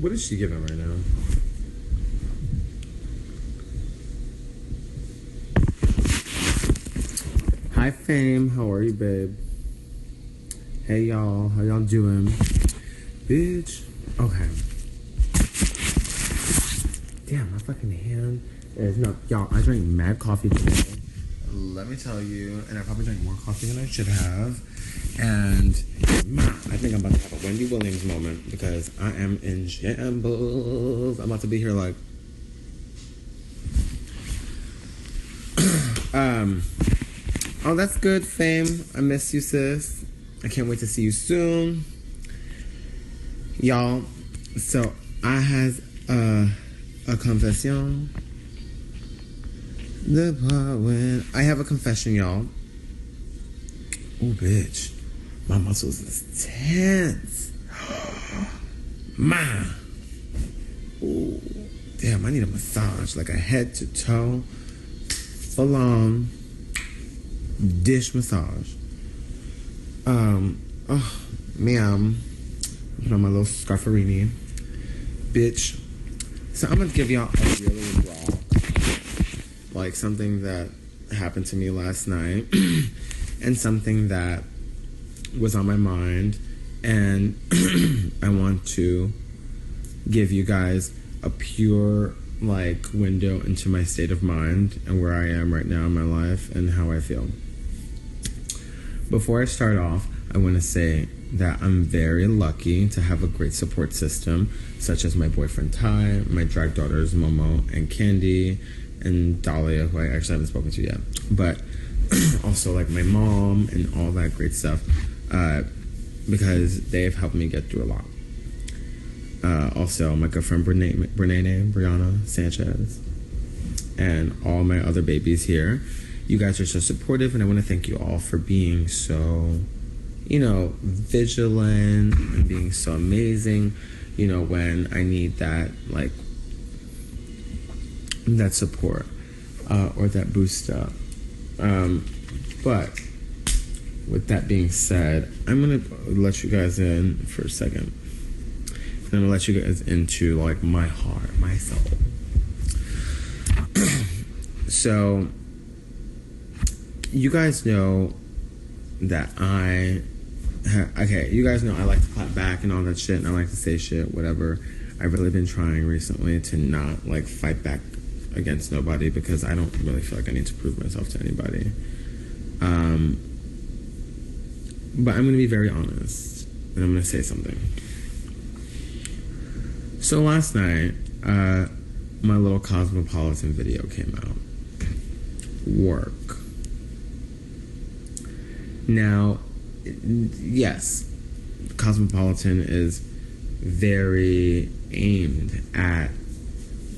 What is she giving right now? Hi, Fame. How are you, babe? Hey, y'all. How y'all doing? Bitch. Okay. Damn, my fucking hand is... No, y'all, I drank mad coffee today. Let me tell you. And I probably drank more coffee than I should have. And I think I'm about to have a Wendy Williams moment because I am in shambles. I'm about to be here like... Oh, that's good, Fame. I miss you, sis. I can't wait to see you soon. Y'all, so I had a confession. The part when... I have a confession, y'all. Oh, bitch. My muscles is tense. Ma. Ooh. Damn, I need a massage. Like a head to toe, full on dish massage. Oh, ma'am. Put on my little scarfarini. Bitch. So I'm gonna give y'all a really raw, like something that happened to me last night and something that was on my mind, and I want to give you guys a pure like window into my state of mind and where I am right now in my life and how I feel. Before I start off, I want to say that I'm very lucky to have a great support system, such as my boyfriend Ty, my drag daughters Momo and Candy, and Dahlia, who I actually haven't spoken to yet, but also like my mom and all that great stuff. Because they've helped me get through a lot. Also, my good friend Brianna Sanchez, and all my other babies here. You guys are so supportive, and I want to thank you all for being so, vigilant and being so amazing, when I need that, like, that support or that boost up. But with that being said, I'm going to let you guys in for a second. And I'm going to let you guys into, like, my heart, my soul. So, you guys know that you guys know I like to clap back and all that shit, and I like to say shit, whatever. I've really been trying recently to not, like, fight back against nobody because I don't really feel like I need to prove myself to anybody. But I'm going to be very honest, and I'm going to say something. So last night, my little Cosmopolitan video came out. Work. Now, yes, Cosmopolitan is very aimed at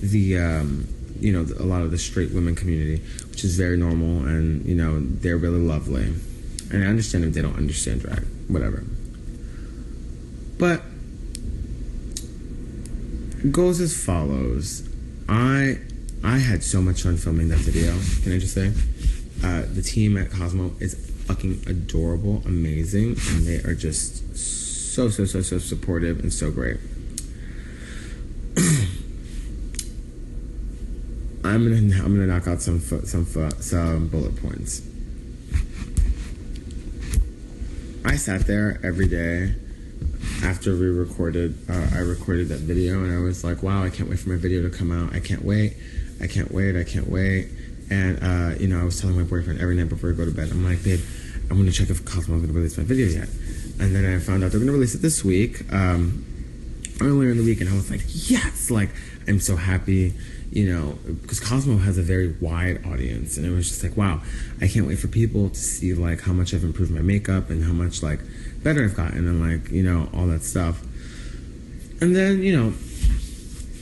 the, a lot of the straight women community, which is very normal, and, they're really lovely. And I understand if they don't understand drag, whatever. But it goes as follows. I had so much fun filming that video. Can I just say? The team at Cosmo is fucking adorable, amazing, and they are just so supportive and so great. I'm gonna knock out some bullet points. I sat there every day after we recorded. I recorded that video, and I was like, "Wow, I can't wait for my video to come out. I can't wait. And I was telling my boyfriend every night before I go to bed, I'm like, babe, I'm gonna check if Cosmo is gonna release my video yet. And then I found out they're gonna release it this week, earlier in the week, and I was like, yes, like I'm so happy, because Cosmo has a very wide audience, and it was just like, wow, I can't wait for people to see like how much I've improved my makeup and how much like better I've gotten, and like all that stuff. And then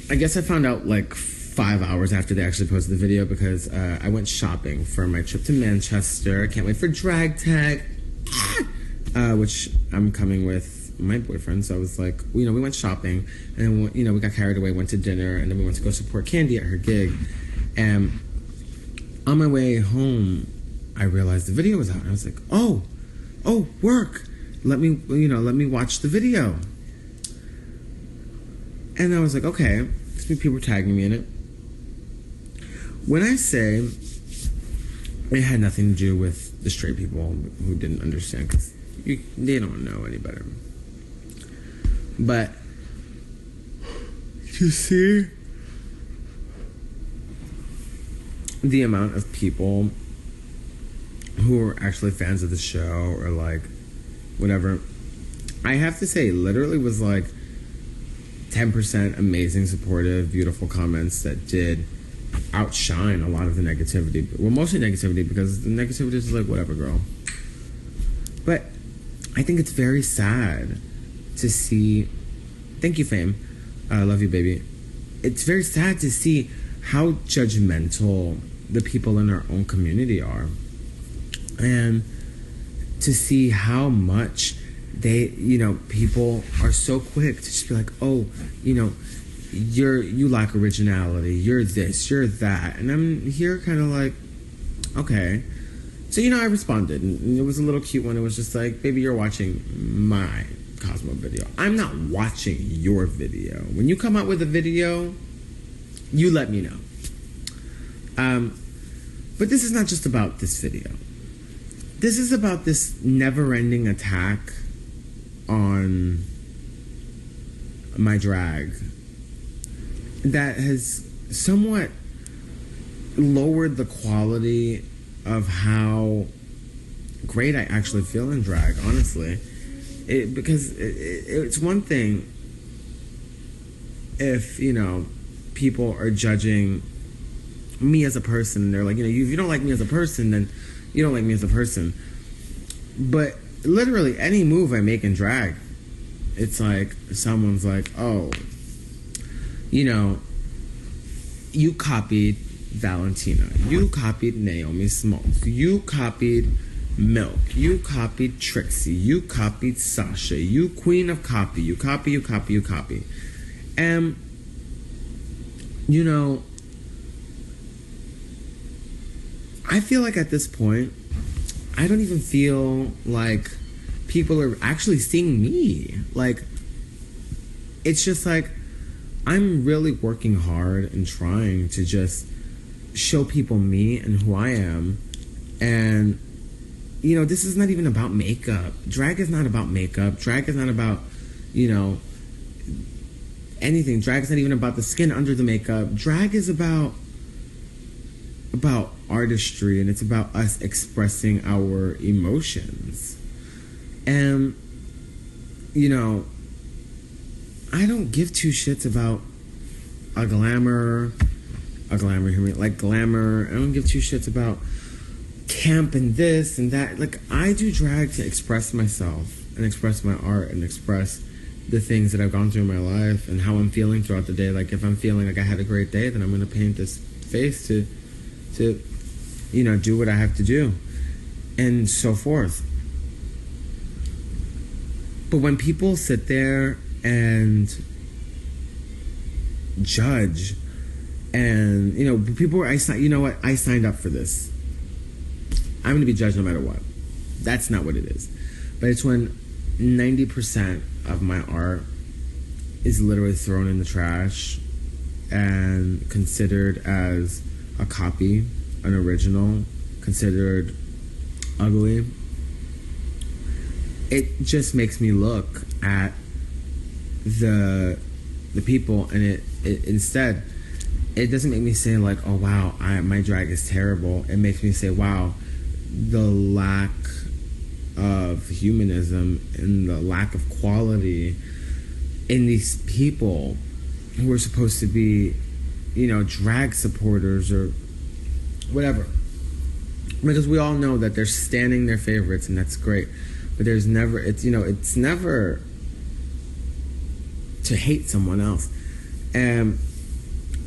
I guess I found out like 5 hours after they actually posted the video because I went shopping for my trip to Manchester. I can't wait for Drag Tag, which I'm coming with my boyfriend. So I was like, we went shopping, and then we got carried away, went to dinner, and then we went to go support Candy at her gig. And on my way home, I realized the video was out, and I was like, oh, work. Let me watch the video. And I was like, okay, people were tagging me in it. When I say it had nothing to do with the straight people who didn't understand, because they don't know any better. But you see the amount of people who are actually fans of the show or like whatever, I have to say, literally was like 10% amazing, supportive, beautiful comments that did outshine a lot of the negativity. Well, mostly negativity, because the negativity is like, whatever, girl. But I think it's very sad to see. Thank you, Fame. I love you, baby. It's very sad to see how judgmental the people in our own community are, and to see how much they, people are so quick to just be like, oh, you lack originality, you're this, you're that. And I'm here kind of like, okay. So, I responded, and it was a little cute one. It was just like, baby, you're watching my Cosmo video. I'm not watching your video. When you come out with a video, you let me know. But this is not just about this video. This is about this never-ending attack on my drag that has somewhat lowered the quality of how great I actually feel in drag, honestly. Because it's one thing if, people are judging me as a person. They're like, if you don't like me as a person, then you don't like me as a person. But literally any move I make in drag, it's like someone's like, oh, you copied Valentina, you copied Naomi Smoke, you copied Milk, you copied Trixie, you copied Sasha, you queen of copy, you copy. And I feel like at this point, I don't even feel like people are actually seeing me. Like, it's just like, I'm really working hard and trying to just show people me and who I am. And, this is not even about makeup. Drag is not about makeup. Drag is not about, anything. Drag is not even about the skin under the makeup. Drag is about artistry, and it's about us expressing our emotions. And I don't give two shits about glamour, like glamour. I don't give two shits about camp and this and that. Like, I do drag to express myself and express my art and express the things that I've gone through in my life and how I'm feeling throughout the day. Like, if I'm feeling like I had a great day, then I'm going to paint this face to do what I have to do, and so forth. But when people sit there and judge, and people, I signed up for this. I'm going to be judged no matter what. That's not what it is. But it's when 90% of my art is literally thrown in the trash and considered as a copy, an original, considered ugly. It just makes me look at the people, and it instead, it doesn't make me say like, oh wow, my drag is terrible. It makes me say, wow, the lack of humanism and the lack of quality in these people who are supposed to be, drag supporters or whatever. Because we all know that they're standing their favorites, and that's great. But it's never to hate someone else. And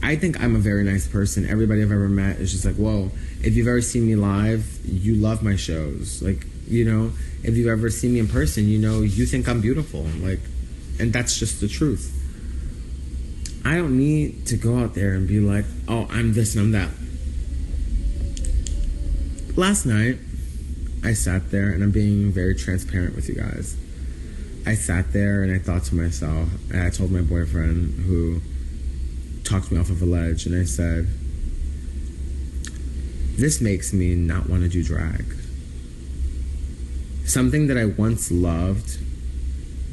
I think I'm a very nice person. Everybody I've ever met is just like, whoa, if you've ever seen me live, you love my shows. Like, if you've ever seen me in person, you think I'm beautiful. Like, and that's just the truth. I don't need to go out there and be like, oh, I'm this and I'm that. Last night, I sat there, and I'm being very transparent with you guys. I sat there and I thought to myself, and I told my boyfriend who talked me off of a ledge, and I said, this makes me not want to do drag. Something that I once loved,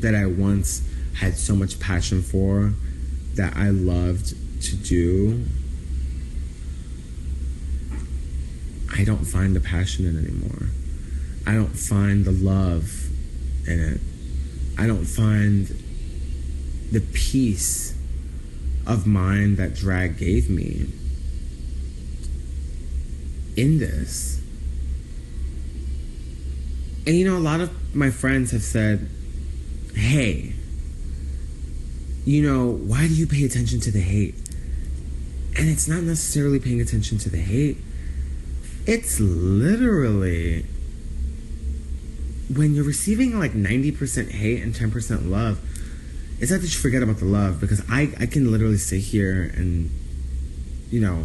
that I once had so much passion for, that I loved to do, I don't find the passion in it anymore. I don't find the love in it. I don't find the peace of mind that drag gave me in this. And you know, a lot of my friends have said, hey, you know, why do you pay attention to the hate? And it's not necessarily paying attention to the hate. It's literally when you're receiving like 90% hate and 10% love, it's not that you forget about the love, because I can literally sit here and, you know,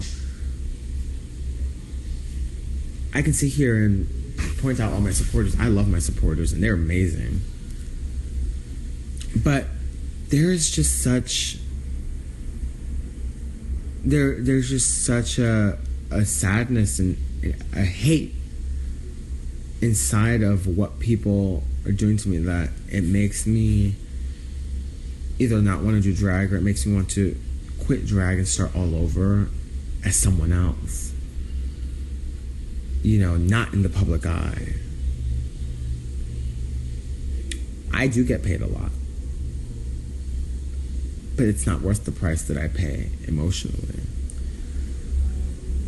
I can sit here and point out all my supporters. I love my supporters and they're amazing. But there is just such, there's just such a sadness and a hate inside of what people are doing to me that it makes me either not want to do drag, or it makes me want to quit drag and start all over as someone else. You know, not in the public eye. I do get paid a lot, but it's not worth the price that I pay emotionally.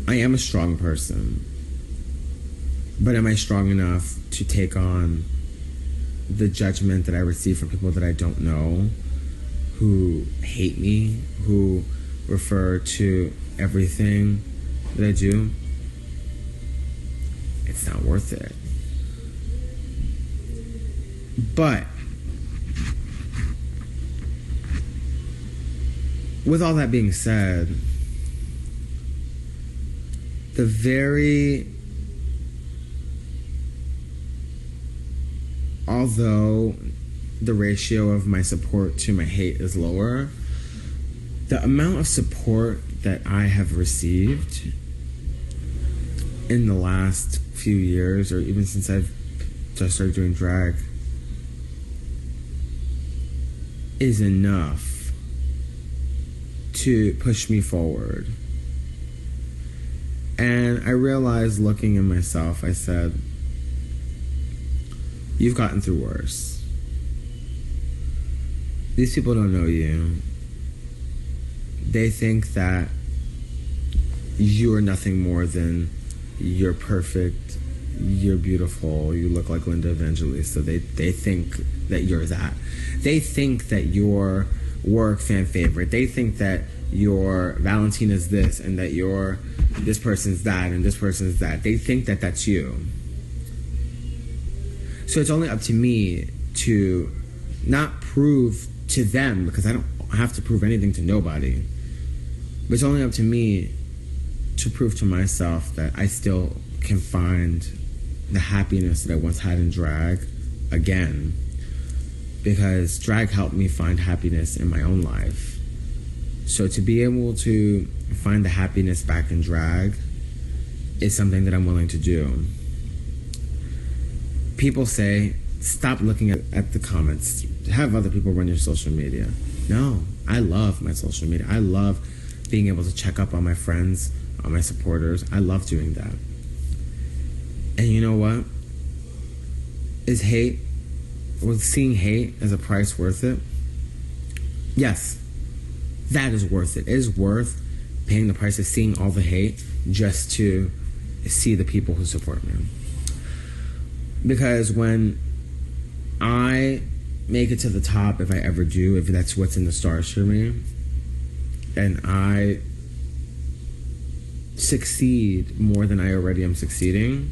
I am a strong person, but am I strong enough to take on the judgment that I receive from people that I don't know, who hate me, who refer to everything that I do? It's not worth it. But with all that being said, although the ratio of my support to my hate is lower, the amount of support that I have received in the last few years, or even since I've just started doing drag, is enough to push me forward. And I realized, looking in myself, I said, you've gotten through worse. These people don't know you. They think that you are nothing more than you're perfect, you're beautiful, you look like Linda Evangelista. They think that you're that. They think that you're work fan favorite. They think that your Valentina's this, and that your this person's that, and this person's that. They think that that's you. So it's only up to me to not prove to them, because I don't have to prove anything to nobody, but it's only up to me to prove to myself that I still can find the happiness that I once had in drag again, because drag helped me find happiness in my own life. So to be able to find the happiness back in drag is something that I'm willing to do. People say, stop looking at the comments. Have other people run your social media. No, I love my social media. I love being able to check up on my friends, on my supporters. I love doing that. And you know what? Is seeing hate as a price worth it? Yes, that is worth it. It is worth paying the price of seeing all the hate just to see the people who support me. Because when I make it to the top, if I ever do, if that's what's in the stars for me, and I succeed more than I already am succeeding,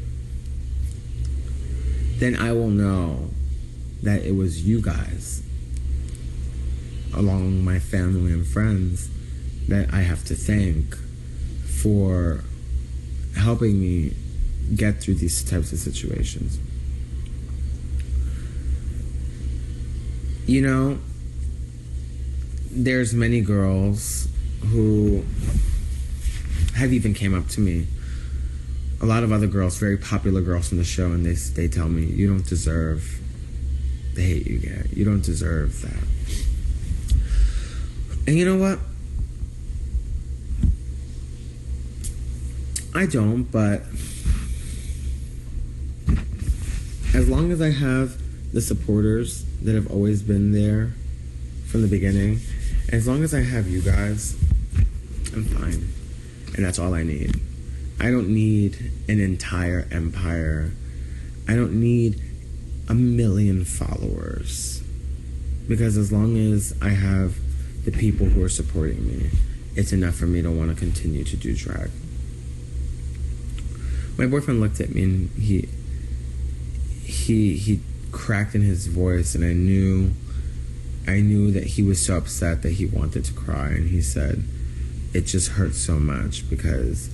then I will know that it was you guys, along with my family and friends, that I have to thank for helping me get through these types of situations. You know, there's many girls who have even came up to me, a lot of other girls, very popular girls from the show, and they tell me, you don't deserve the hate you get. You don't deserve that. And you know what? I don't, but as long as I have the supporters that have always been there from the beginning, as long as I have you guys, I'm fine. And that's all I need. I don't need an entire empire. I don't need 1 million followers. Because as long as I have the people who are supporting me, it's enough for me to want to continue to do drag. My boyfriend looked at me and he cracked in his voice, and I knew that he was so upset that he wanted to cry, and he said, it just hurts so much because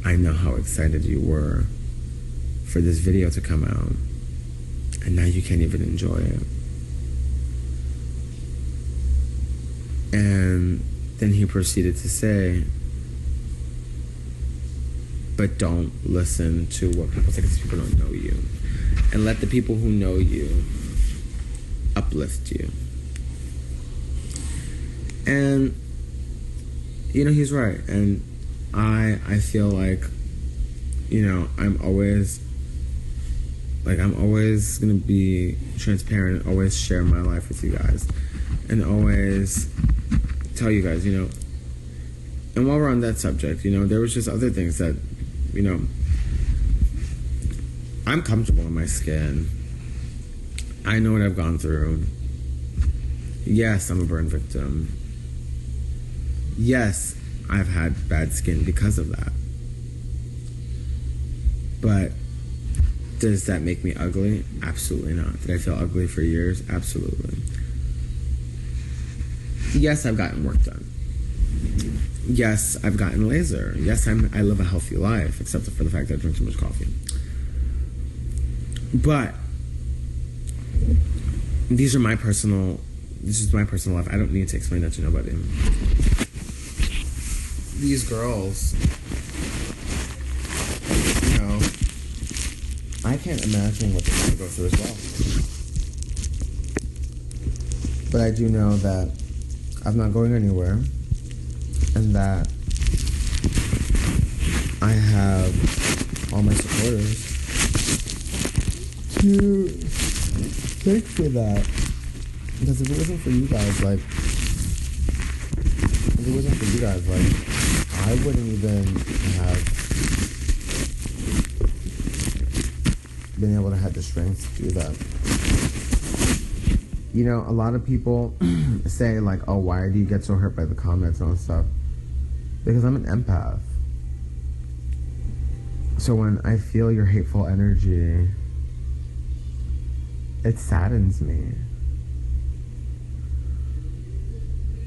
I know how excited you were for this video to come out, and now you can't even enjoy it. And then he proceeded to say, but don't listen to what people say because people don't know you. And let the people who know you uplift you. And, you know, he's right. And I feel like, you know, I'm always going to be transparent, always share my life with you guys. And always tell you guys, you know, and while we're on that subject, you know, there was just other things that, you know, I'm comfortable in my skin. I know what I've gone through. Yes, I'm a burn victim. Yes, I've had bad skin because of that. But does that make me ugly? Absolutely not. Did I feel ugly for years? Absolutely. Yes, I've gotten work done. Yes, I've gotten laser. Yes, I live a healthy life, except for the fact that I drink too much coffee. But this is my personal life. I don't need to explain that to nobody. These girls, you know, I can't imagine what they're going to go through as well. But I do know that I'm not going anywhere, and that I have all my supporters to thank for that. Because if it wasn't for you guys, I wouldn't even have been able to have the strength to do that. You know, a lot of people say, like, oh, why do you get so hurt by the comments and all stuff? Because I'm an empath. So when I feel your hateful energy, it saddens me.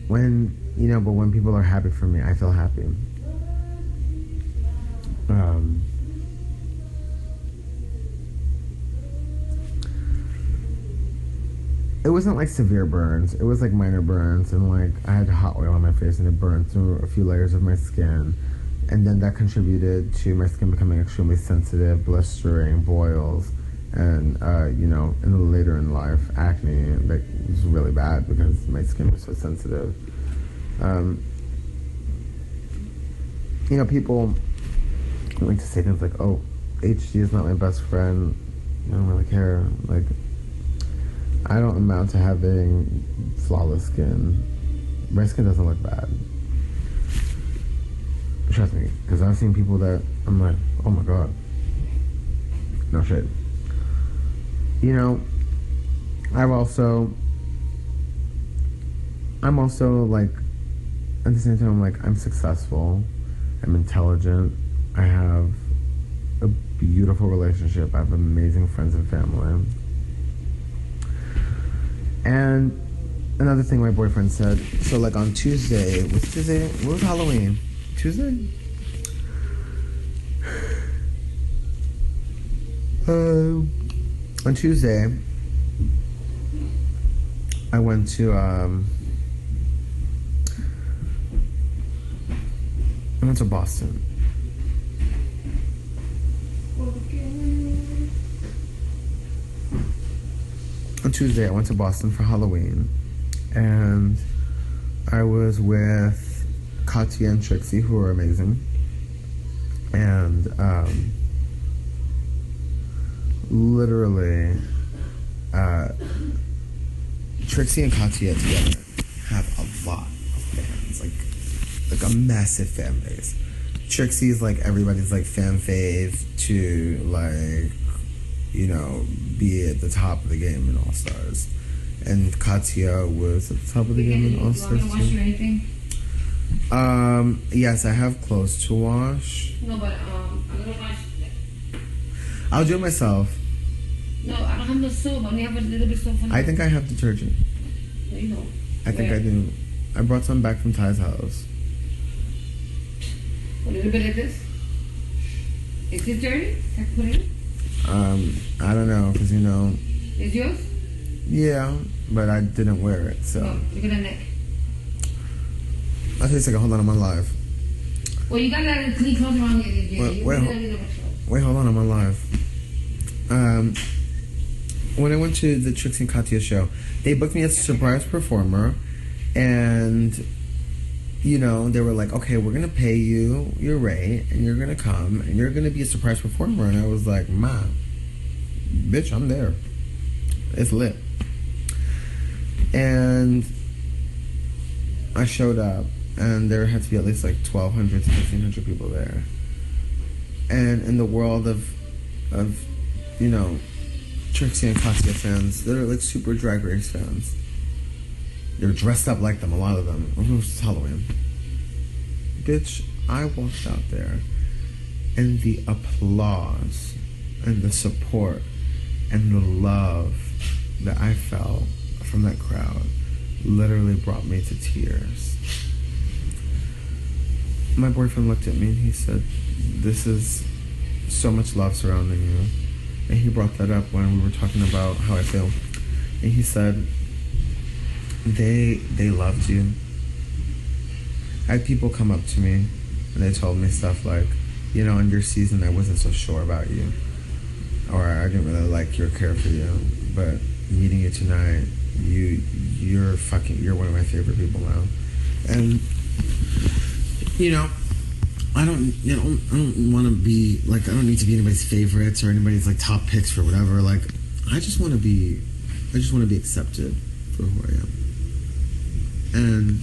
But when people are happy for me, I feel happy. It wasn't like severe burns. It was like minor burns, and like I had hot oil on my face and it burned through a few layers of my skin. And then that contributed to my skin becoming extremely sensitive, blistering, boils, and, later in life, acne, that was really bad because my skin was so sensitive. People like to say things like, oh, HD is not my best friend. I don't really care. Like, I don't amount to having flawless skin. My skin doesn't look bad. Trust me, because I've seen people that I'm like, oh my god. No shit. I'm also like, at the same time, I'm like, I'm successful, I'm intelligent, I have a beautiful relationship, I have amazing friends and family. And another thing my boyfriend said, so like on Tuesday, what was Halloween? Tuesday? On Tuesday, I went to Boston. On Tuesday, I went to Boston for Halloween, and I was with Katya and Trixie, who are amazing, and literally, Trixie and Katya together have a lot of fans, like a massive fan base. Trixie is like everybody's like fan fave to like, you know, be at the top of the game in All Stars, and Katya was at the top of the game in All Stars too. Wash or anything? Yes, I have clothes to wash. No, but I'm gonna wash. I'll do it myself. No, I don't have no soap. I only have a little bit of soap. I think I have detergent. No, you don't. I think I do. I brought some back from Ty's house. A little bit of this. Is this dirty? Can I put it in? I don't know, because you know. Is yours? Yeah, but I didn't wear it, so. No, look at that neck. I'll tell you a second. Hold on, I'm on live. Well, you got a lot of clean clothes around here. Wait, hold on, I'm on live. When I went to the Trixie and Katya show, they booked me as a surprise performer, and, you know, they were like, okay, we're going to pay you your rate, and you're going to come, and you're going to be a surprise performer. And I was like, ma, bitch, I'm there. It's lit. And I showed up, and there had to be at least like 1,200 to 1,500 people there. And in the world of you know, Trixie and Katya fans, they're like super Drag Race fans. They're dressed up like them, a lot of them. It was Halloween. Bitch, I walked out there, and the applause and the support and the love that I felt from that crowd literally brought me to tears. My boyfriend looked at me and he said, this is so much love surrounding you. And he brought that up when we were talking about how I feel. And he said, they loved you. I had people come up to me and they told me stuff like, you know, in your season I wasn't so sure about you, or I didn't really like your care for you, but meeting you tonight, you're one of my favorite people now. And you know, I don't want to be like, I don't need to be anybody's favorites or anybody's like top picks for whatever. Like, I just want to be accepted for who I am. And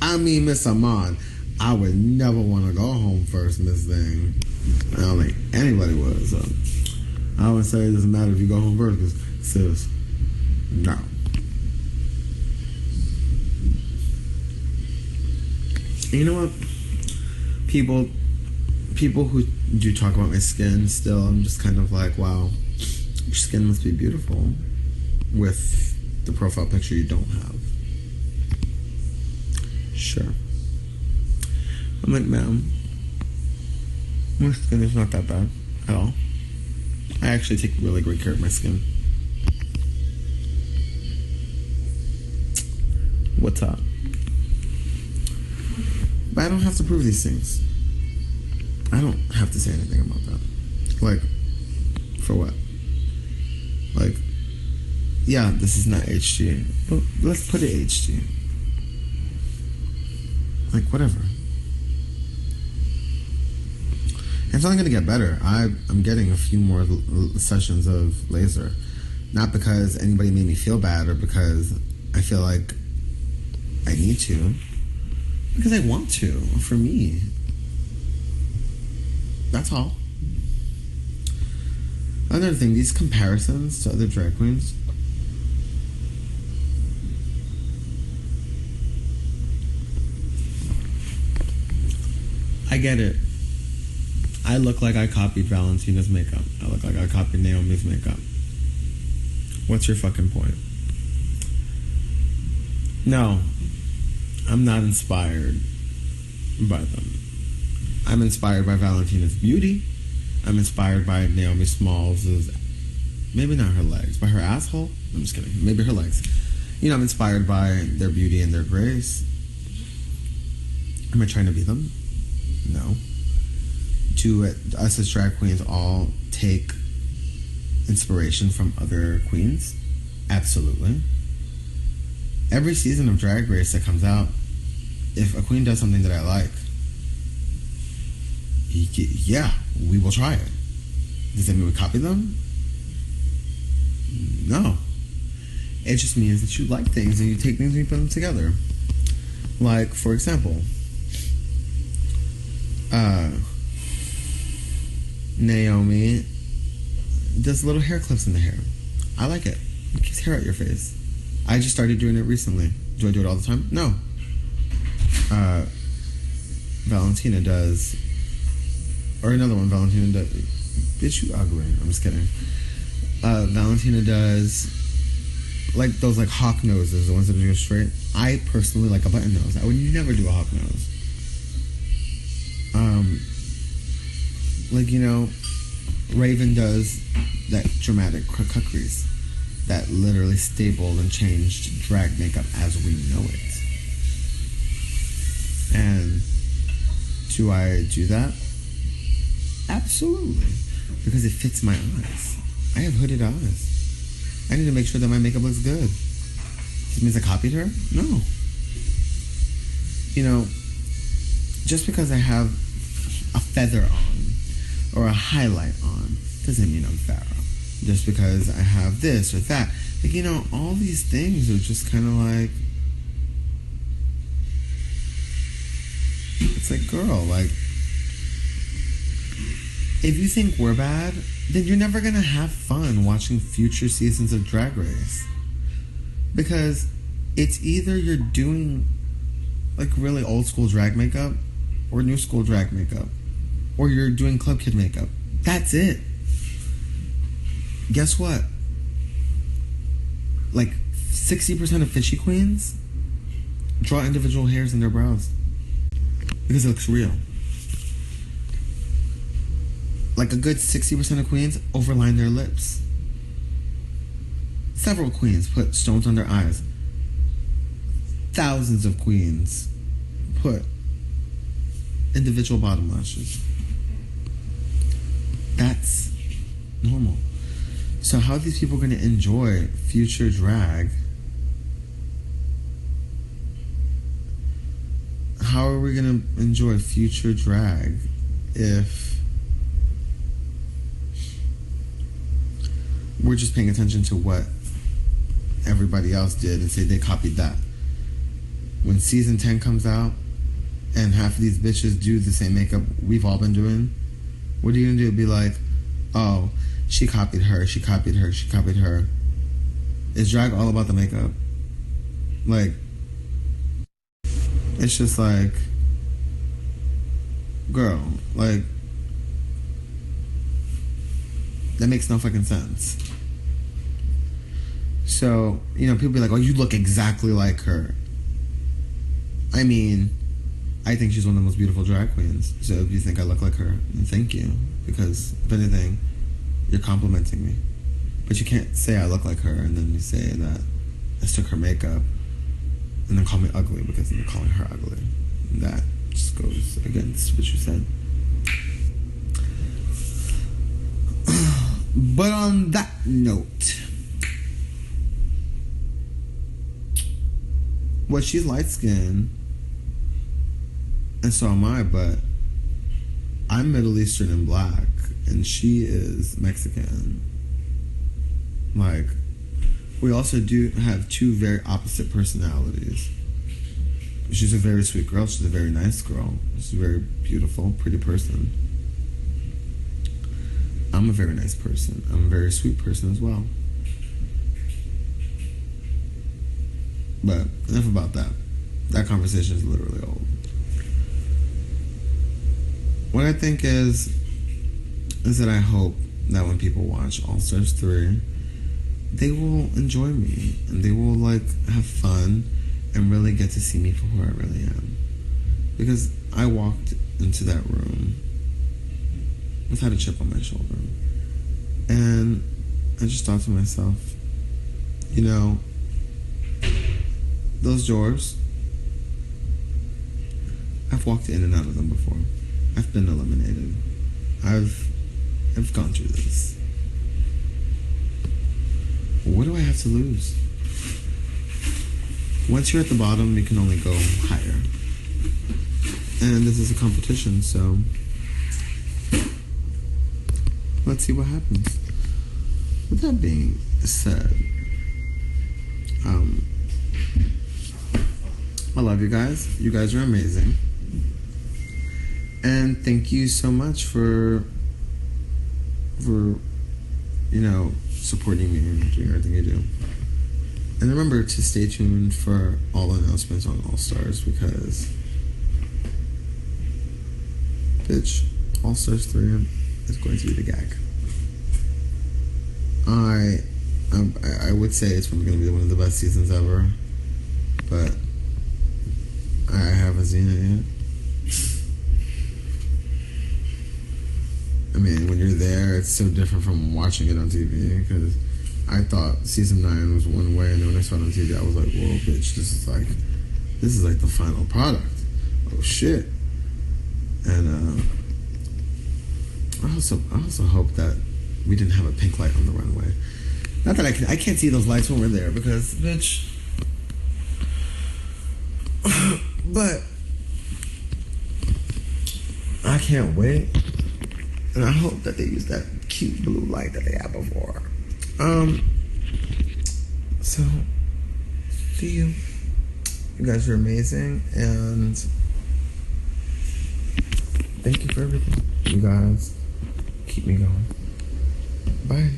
I mean, Miss Amon, I would never want to go home first, Miss Thing. I don't think anybody would. So I would say it doesn't matter if you go home first, because sis, no. You know what? People who do talk about my skin still, I'm just kind of like, wow, your skin must be beautiful with the profile picture you don't have. Sure. I'm like, ma'am, my skin is not that bad at all. I actually take really great care of my skin. What's up? But I don't have to prove these things. I don't have to say anything about that. Like, for what? Like, yeah, this is not HG, but let's put it HG. Like, whatever. It's only going to get better. I'm getting a few more sessions of laser. Not because anybody made me feel bad or because I feel like I need to. Because I want to, for me. That's all. Another thing, these comparisons to other drag queens. I get it. I look like I copied Valentina's makeup. I look like I copied Naomi's makeup. What's your fucking point? No. I'm not inspired by them. I'm inspired by Valentina's beauty. I'm inspired by Naomi Smalls', maybe not her legs, but her asshole. I'm just kidding. Maybe her legs. You know, I'm inspired by their beauty and their grace. Am I trying to be them? No. Do us as drag queens all take inspiration from other queens? Absolutely. Every season of Drag Race that comes out, if a queen does something that I like, yeah, we will try it. Does that mean we copy them? No. It just means that you like things and you take things and you put them together. Like, for example, Naomi does little hair clips in the hair. I like it. It keeps hair out your face. I just started doing it recently. Do I do it all the time? No. Valentina does, or another one, Valentina does. Bitch, you ugly. I'm just kidding. Valentina does like those like hawk noses, the ones that go straight. I personally like a button nose. I would never do a hawk nose. Like, you know, Raven does that dramatic cut crease that literally stapled and changed drag makeup as we know it. And do I do that? Absolutely. Because it fits my eyes. I have hooded eyes. I need to make sure that my makeup looks good. This means I copied her? No. You know, just because I have a feather on or a highlight on doesn't mean I'm Pharaoh. Just because I have this or that. Like, you know, all these things are just kind of like, it's like, girl, like, if you think we're bad, then you're never gonna have fun watching future seasons of Drag Race. Because it's either you're doing like really old school drag makeup or new school drag makeup, or you're doing club kid makeup. That's it. Guess what? Like 60% of fishy queens draw individual hairs in their brows because it looks real. Like a good 60% of queens overline their lips. Several queens put stones on their eyes. Thousands of queens put individual bottom lashes. That's normal. So how are these people going to enjoy future drag? How are we going to enjoy future drag if we're just paying attention to what everybody else did and say they copied that? When season 10 comes out and half of these bitches do the same makeup we've all been doing, what are you gonna do? Be like, oh, she copied her, she copied her, she copied her. Is drag all about the makeup? Like, it's just like, girl, like, that makes no fucking sense. So, you know, people be like, oh, you look exactly like her. I mean, I think she's one of the most beautiful drag queens. So if you think I look like her, then thank you. Because, if anything, you're complimenting me. But you can't say I look like her and then you say that I took her makeup and then call me ugly because you're calling her ugly. That just goes against what you said. But on that note, well, she's light skinned and so am I, but I'm Middle Eastern and black and she is Mexican. Like, we also do have two very opposite personalities. She's a very sweet girl. She's a very nice girl. She's a very beautiful, pretty person. I'm a very nice person. I'm a very sweet person as well. But enough about that. That conversation is literally old. What I think is that I hope that when people watch All Stars 3, they will enjoy me and they will like have fun and really get to see me for who I really am. Because I walked into that room without a chip on my shoulder. And I just thought to myself, you know, those doors, I've walked in and out of them before. I've been eliminated. I've gone through this. What do I have to lose? Once you're at the bottom, you can only go higher. And this is a competition, so let's see what happens. With that being said, I love you guys. You guys are amazing. And thank you so much for supporting me and doing everything you do. And remember to stay tuned for all announcements on All Stars, because bitch, All Stars 3 is going to be the gag. I would say it's probably going to be one of the best seasons ever, but I haven't seen it yet. I mean, when you're there, it's so different from watching it on TV, because I thought season 9 was one way, and then when I saw it on TV, I was like, whoa, bitch, this is like the final product. Oh, shit. And I also hope that we didn't have a pink light on the runway. Not that I can't see those lights when we're there, because, bitch. But I can't wait. And I hope that they use that cute blue light that they had before. So, see you. You guys are amazing, and thank you for everything. You guys keep me going. Bye.